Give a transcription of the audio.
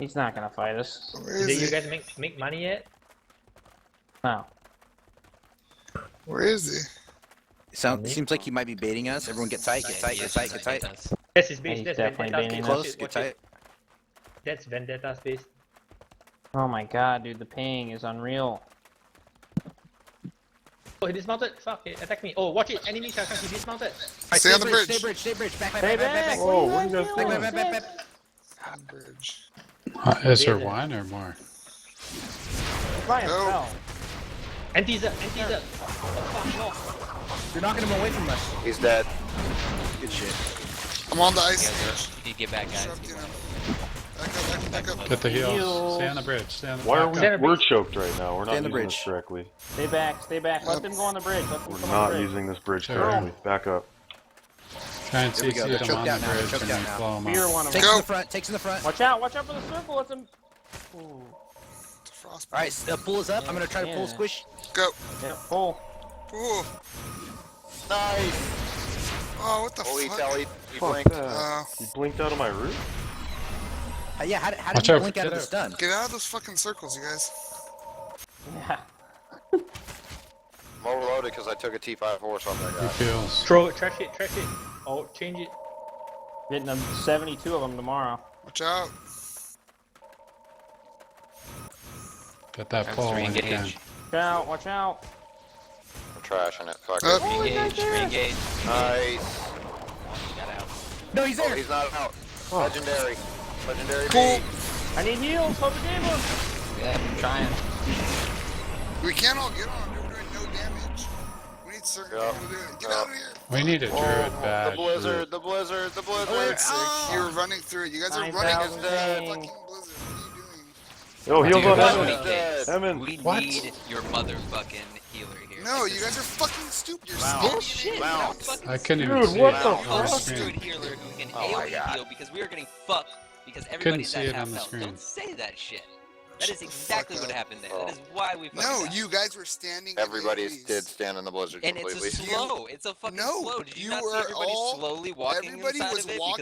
He's not gonna fight us. Where is Did he? you guys make money yet? No. Where is he? Seems like he might be baiting us. Everyone get tight, get tight, get tight, get tight. That's his base. He's That's definitely Vendetta's baiting base. us. Close, get tight. That's Vendetta's base. Oh my god, dude, the ping is unreal. Oh, he dismounted. Fuck, he attacked me. Oh, watch it. Enemies are coming. He dismounted. Stay on the bridge. Stay bridge, stay bridge. Back, Stay back! Whoa, what are you guys Back, doing? back, back, back. On the bridge. Is there one or more? He's by No. himself. Anti-Zer. Anti-Zer. Oh, fuck, no. You're knocking him away from us. He's dead. Good shit. I'm on the ice. You need to get back, guys. Disrupting him. Back up. Get the heals. Heals. Stay on the bridge. Stay on the Why are back up. we're choked right now? We're Stay on not the using this bridge. correctly. Stay back, stay back. Let them go on the bridge. Let them We're come on not the bridge. using this bridge Sure. correctly. Back up. Try and There we CC go. They're them choked on the out now. They're bridge choked and out then now. blow them Fear up. one of Takes them. in the front, takes in the front. Watch out for the circle. Let them. Ooh. Frostbite. Alright, pull us up. I'm gonna try to pull Yeah. squish. Go. Yeah, pull. Ooh. Nice. Oh, what the Holy fuck? telly. He Fuck blinked. that. You blinked out of my roof? Yeah, how Watch did you out, blink out of get the stun? Get out of those fucking circles, you guys. Yeah. I'm overloaded because I took a T5 horse on that Who guy. feels? Throw it. Trash it. Oh, change it. Getting them 72 of them tomorrow. Watch out. Get that pull when you can. Re-engage. Watch out, watch out. I'm trashing it. Fuck Oh. it. Re-engage. Re-engage. Nice. He got out. No, he's Oh, there! he's not out. Legendary. Legendary Cool. B. I need heals. Hope it gave them. Yeah, I'm trying. We can't all get on him. We're doing no damage. We need certain Yeah. people to do it. Get Yeah. out of here. We need a druid Oh, badge. the blizzard, the blizzard, the blizzard. Oh, sick. You were running through it. You guys are running 9,000 into the dang. fucking blizzard. What are you doing? Yo, heals Dude, on we Evan. need- Evan. We What? need your motherfucking healer here. No, you guys are fucking stupid. You're Oh stupid. shit! Bounce. Fucking I couldn't even Dude, see what it the on the fuck? screen. Druid healer who can Oh my AoE God. heal because we are getting fucked because everybody's see at it half on the health. screen. Don't say that shit. That is Shut the exactly fuck what up. happened there. Oh. That is why we fucking No, died. you guys were standing. Everybody in the did stand in the blizzard And it's completely. a slow. It's a fucking No, slow. Did you you not see were everybody all- slowly walking everybody inside was of it? walking